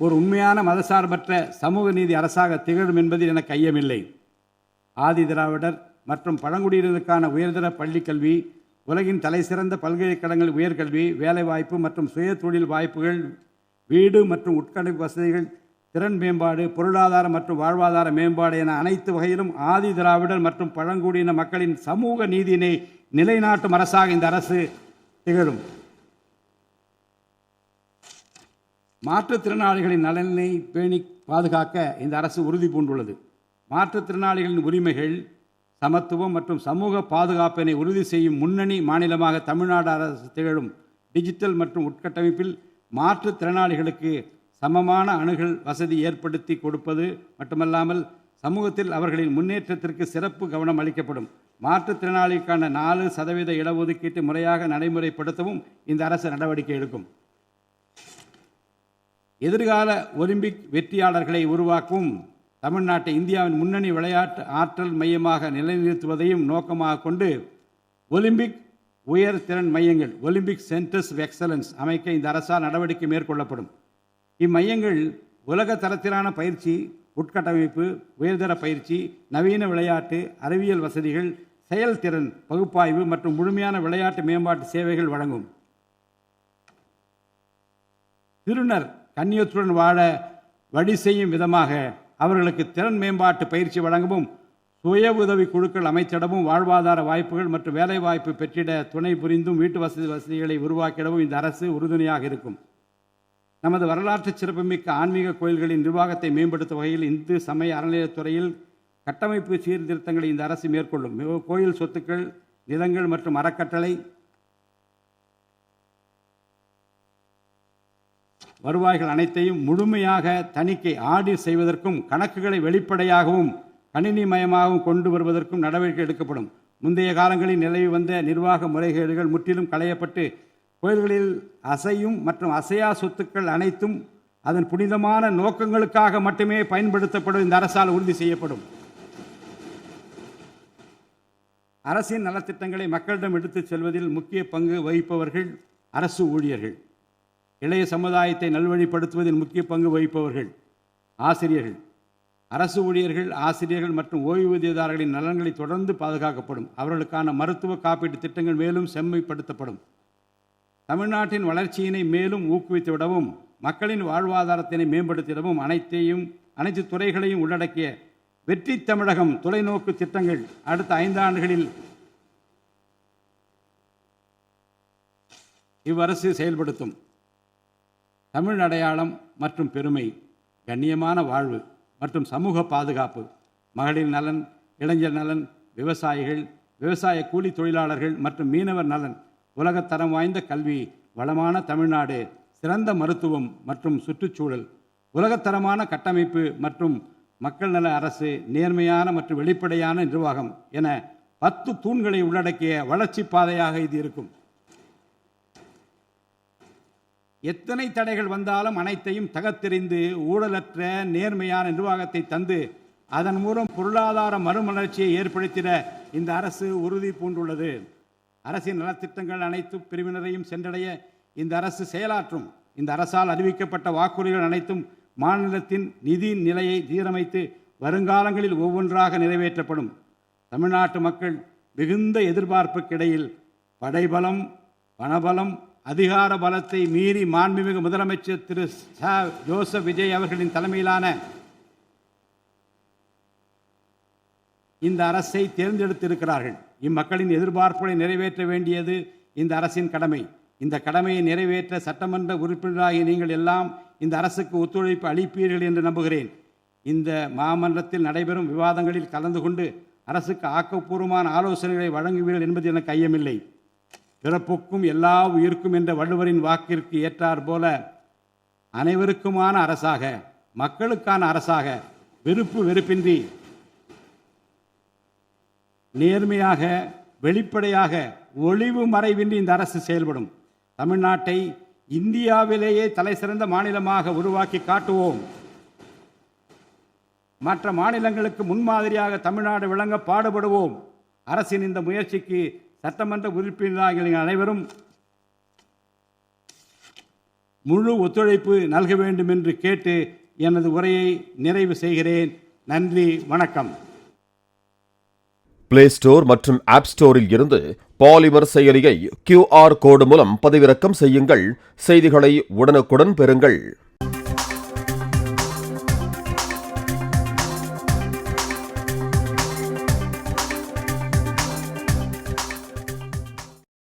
ஒரு உண்மையான மதசார்பற்ற சமூக நீதி அரசாக திகழும் என்பதில் எனக்கு ஐயமில்லை. ஆதி திராவிடர் மற்றும் பழங்குடியினருக்கான உயர்தர பள்ளிக்கல்வி, உலகின் தலைசிறந்த பல்கலைக்கழகங்கள் உயர்கல்வி, வேலைவாய்ப்பு மற்றும் சுய தொழில் வாய்ப்புகள், வீடு மற்றும் உட்கட்டமைப்பு வசதிகள், திறன் மேம்பாடு, பொருளாதார மற்றும் வாழ்வாதார மேம்பாடு என அனைத்து வகையிலும் ஆதி திராவிடர் மற்றும் பழங்குடியின மக்களின் சமூக நீதியினை நிலைநாட்டும் அரசாக இந்த அரசு திகழும். மாற்றுத்திறனாளிகளின் நலனை பேணி பாதுகாக்க இந்த அரசு உறுதி பூண்டுள்ளது. மாற்றுத்திறனாளிகளின் உரிமைகள், சமத்துவம் மற்றும் சமூக பாதுகாப்பினை உறுதி செய்யும் முன்னணி மாநிலமாக தமிழ்நாடு அரசு திகழும். டிஜிட்டல் மற்றும் உட்கட்டமைப்பில் மாற்றுத்திறனாளிகளுக்கு சமமான அணுகல் வசதி ஏற்படுத்தி கொடுப்பது மட்டுமல்லாமல் சமூகத்தில் அவர்களின் முன்னேற்றத்திற்கு சிறப்பு கவனம் அளிக்கப்படும். மாற்றுத்திறனாளிக்கான 4% இடஒதுக்கீட்டு முறையாக நடைமுறைப்படுத்தவும் இந்த அரசு நடவடிக்கை எடுக்கும். எதிர்கால ஒலிம்பிக் வெற்றியாளர்களை உருவாக்கவும் தமிழ்நாட்டை இந்தியாவின் முன்னணி விளையாட்டு ஆற்றல் மையமாக நிலைநிறுத்துவதையும் நோக்கமாக கொண்டு ஒலிம்பிக் உயர் திறன் மையங்கள், ஒலிம்பிக் சென்டர்ஸ் ஆஃப் எக்ஸலன்ஸ் அமைக்க இந்த அரசால் நடவடிக்கை மேற்கொள்ளப்படும். இம்மையங்கள் உலக தரத்திலான பயிற்சி, உட்கட்டமைப்பு, உயர்தர பயிற்சி, நவீன விளையாட்டு, அறிவியல் வசதிகள், செயல்திறன் பகுப்பாய்வு மற்றும் முழுமையான விளையாட்டு மேம்பாட்டு சேவைகள் வழங்கும். திருநர் கண்ணியத்துடன் வாழ வழி செய்யும் விதமாக அவர்களுக்கு திறன் மேம்பாட்டு பயிற்சி வழங்கவும், சுய உதவி குழுக்கள் அமைச்சிடவும், வாழ்வாதார வாய்ப்புகள் மற்றும் வேலைவாய்ப்பு பெற்றிட துணை புரிந்தும் வீட்டு வசதிகளை உருவாக்கிடவும் இந்த அரசு உறுதுணையாக இருக்கும். நமது வரலாற்று சிறப்புமிக்க ஆன்மீக கோயில்களின் நிர்வாகத்தை மேம்படுத்தும் வகையில் இந்து சமய அறநிலையத்துறையில் கட்டமைப்பு சீர்திருத்தங்களை இந்த அரசு மேற்கொள்ளும். கோயில் சொத்துக்கள், நிலங்கள் மற்றும் அறக்கட்டளை வருவாய்கள் அனைத்தையும் முழுமையாக தணிக்கை ஆடிட் செய்வதற்கும் கணக்குகளை வெளிப்படையாகவும் கணினிமயமாகவும் கொண்டு வருவதற்கும் நடவடிக்கை எடுக்கப்படும். முந்தைய காலங்களில் நிலவி வந்த நிர்வாக முறைகேடுகள் முற்றிலும் களையப்பட்டு கோயில்களில் அசையும் மற்றும் அசையா சொத்துக்கள் அனைத்தும் அதன் புனிதமான நோக்கங்களுக்காக மட்டுமே பயன்படுத்தப்படும் இந்த அரசால் உறுதி செய்யப்படும். அரசின் நலத்திட்டங்களை மக்களிடம் எடுத்துச் செல்வதில் முக்கிய பங்கு வகிப்பவர்கள் அரசு ஊழியர்கள். இளைய சமுதாயத்தை நல்வழிப்படுத்துவதில் முக்கிய பங்கு வகிப்பவர்கள் ஆசிரியர்கள். அரசு ஊழியர்கள், ஆசிரியர்கள் மற்றும் ஓய்வூதியதாரர்களின் நலன்களை தொடர்ந்து பாதுகாக்கப்படும். அவர்களுக்கான மருத்துவ காப்பீட்டு திட்டங்கள் மேலும் செம்மைப்படுத்தப்படும். தமிழ்நாட்டின் வளர்ச்சியினை மேலும் ஊக்குவித்துவிடவும், மக்களின் வாழ்வாதாரத்தினை மேம்படுத்திடவும் அனைத்து துறைகளையும் உள்ளடக்கிய வெற்றி தமிழகம் தொலைநோக்கு திட்டங்கள் அடுத்த 5 ஆண்டுகளில் இவ்வரசு செயல்படுத்தும். தமிழ் அடையாளம் மற்றும் பெருமை, கண்ணியமான வாழ்வு மற்றும் சமூக பாதுகாப்பு, மகளிர் நலன், இளைஞர் நலன், விவசாயிகள், விவசாய கூலி தொழிலாளர்கள் மற்றும் மீனவர் நலன், உலகத்தரம் வாய்ந்த கல்வி, வளமான தமிழ்நாடு, சிறந்த மருத்துவம் மற்றும் சுற்றுச்சூழல், உலகத்தரமான கட்டமைப்பு மற்றும் மக்கள் நல அரசு, நேர்மையான மற்றும் வெளிப்படையான நிர்வாகம் என 10 தூண்களை உள்ளடக்கிய வளர்ச்சி பாதையாக இது இருக்கும். எத்தனை தடைகள் வந்தாலும் அனைத்தையும் தகர்த்தெறிந்து ஊழலற்ற நேர்மையான நிர்வாகத்தை தந்து அதன் மூலம் பொருளாதார மறுமலர்ச்சியை ஏற்படுத்திட இந்த அரசு உறுதி பூண்டுள்ளது. அரசின் நலத்திட்டங்கள் அனைத்து பிரிவினரையும் சென்றடைய இந்த அரசு செயலாற்றும். இந்த அரசால் அறிவிக்கப்பட்ட வாக்குறுதிகள் அனைத்தும் மாநிலத்தின் நிதி நிலையை சீரமைத்து வருங்காலங்களில் ஒவ்வொன்றாக நிறைவேற்றப்படும். தமிழ்நாட்டு மக்கள் மிகுந்த எதிர்பார்ப்புக்கிடையில் படைபலம், பணபலம், அதிகார பலத்தை மீறி மாண்புமிகு முதலமைச்சர் திரு ஜோசப் விஜய் அவர்களின் தலைமையிலான இந்த அரசை தேர்ந்தெடுத்திருக்கிறார்கள். இம்மக்களின் எதிர்பார்ப்புகளை நிறைவேற்ற வேண்டியது இந்த அரசின் கடமை. இந்த கடமையை நிறைவேற்ற சட்டமன்ற உறுப்பினராகிய நீங்கள் எல்லாம் இந்த அரசுக்கு ஒத்துழைப்பு அளிப்பீர்கள் என்று நம்புகிறேன். இந்த மாமன்றத்தில் நடைபெறும் விவாதங்களில் கலந்து கொண்டு அரசுக்கு ஆக்கப்பூர்வமான ஆலோசனைகளை வழங்குவீர்கள் என்பது எனக்கு ஐயமில்லை. பிறப்புக்கும் எல்லா உயிர்க்கும் என்ற வள்ளுவரின் வாக்கிற்கு ஏற்றார் போல அனைவருக்குமான அரசாக, மக்களுக்கான அரசாக, வெறுப்பு வெறுப்பின்றி நேர்மையாக, வெளிப்படையாக, ஒளிவு மறைவின்றி இந்த அரசு செயல்படும். தமிழ்நாட்டை இந்தியாவிலேயே தலைசிறந்த மாநிலமாக உருவாக்கி காட்டுவோம். மற்ற மாநிலங்களுக்கு முன்மாதிரியாக தமிழ்நாடு விளங்க பாடுபடுவோம். அரசின் இந்த முயற்சிக்கு சட்டமன்ற உறுப்பினர்கள் அனைவரும் முழு ஒத்துழைப்பு நல்க வேண்டும் என்று கேட்டு எனது உரையை நிறைவு செய்கிறேன். நன்றி, வணக்கம். பிளே ஸ்டோர் மற்றும் ஆப் ஸ்டோரில் இருந்து பாலிமர் செயலியை QR கோடு மூலம் பதிவிறக்கம் செய்யுங்கள். செய்திகளை உடனுக்குடன் பெறுங்கள்.